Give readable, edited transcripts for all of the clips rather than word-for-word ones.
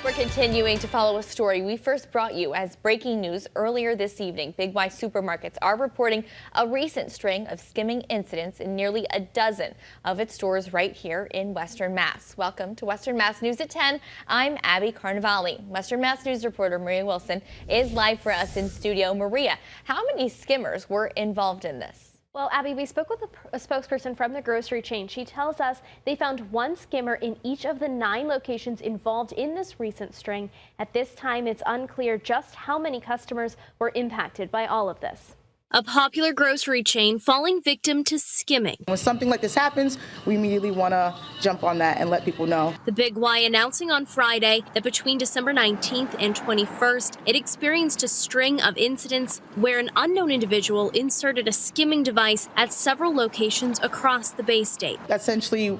We're continuing to follow a story we first brought you as breaking news earlier this evening. Big Y supermarkets are reporting a recent string of skimming incidents in nearly a dozen of its stores right here in Western Mass. Welcome to Western Mass News at 10. I'm Abby Carnevale. Western Mass News reporter Maria Wilson is live for us in studio. Maria, how many skimmers were involved in this? Well, Abby, we spoke with a spokesperson from the grocery chain. She tells us they found one skimmer in each of the 9 locations involved in this recent string. At this time, it's unclear just how many customers were impacted by all of this. A popular grocery chain falling victim to skimming. When something like this happens, we immediately want to jump on that and let people know. The Big Y announcing on Friday that between December 19th and 21st, it experienced a string of incidents where an unknown individual inserted a skimming device at several locations across the Bay State. Essentially,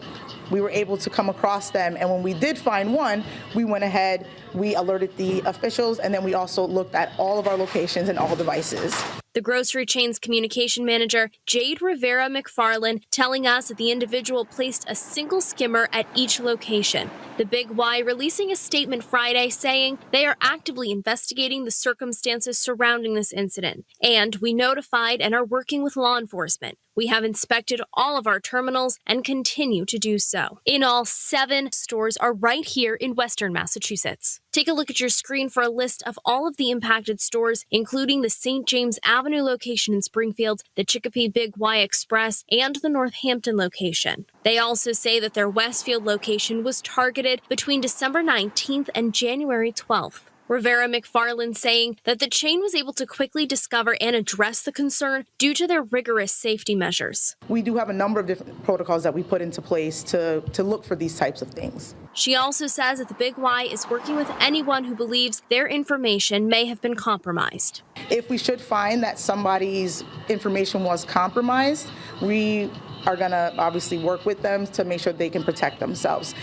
we were able to come across them, and when we did find one, we went ahead, we alerted the officials, and then we also looked at all of our locations and all devices. The grocery chain's communication manager, Jade Rivera McFarland, telling us that the individual placed a single skimmer at each location. The Big Y releasing a statement Friday saying they are actively investigating the circumstances surrounding this incident. And we notified and are working with law enforcement. We have inspected all of our terminals and continue to do so. In all, 7 stores are right here in Western Massachusetts. Take a look at your screen for a list of all of the impacted stores, including the St. James Avenue location in Springfield, the Chicopee Big Y Express, and the Northampton location. They also say that their Westfield location was targeted between December 19th and January 12th. Rivera McFarland saying that the chain was able to quickly discover and address the concern due to their rigorous safety measures. We do have a number of different protocols that we put into place to look for these types of things. She also says that the Big Y is working with anyone who believes their information may have been compromised. If we should find that somebody's information was compromised, we are going to obviously work with them to make sure they can protect themselves.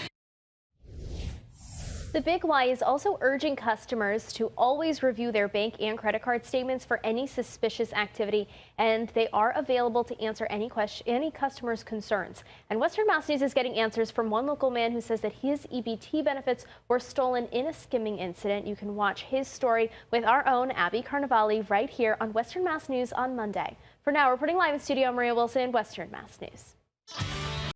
The Big Y is also urging customers to always review their bank and credit card statements for any suspicious activity, and they are available to answer any customer's concerns. And Western Mass News is getting answers from one local man who says that his EBT benefits were stolen in a skimming incident. You can watch his story with our own Abby Carnevale right here on Western Mass News on Monday. For now, reporting live in studio, Maria Wilson, Western Mass News.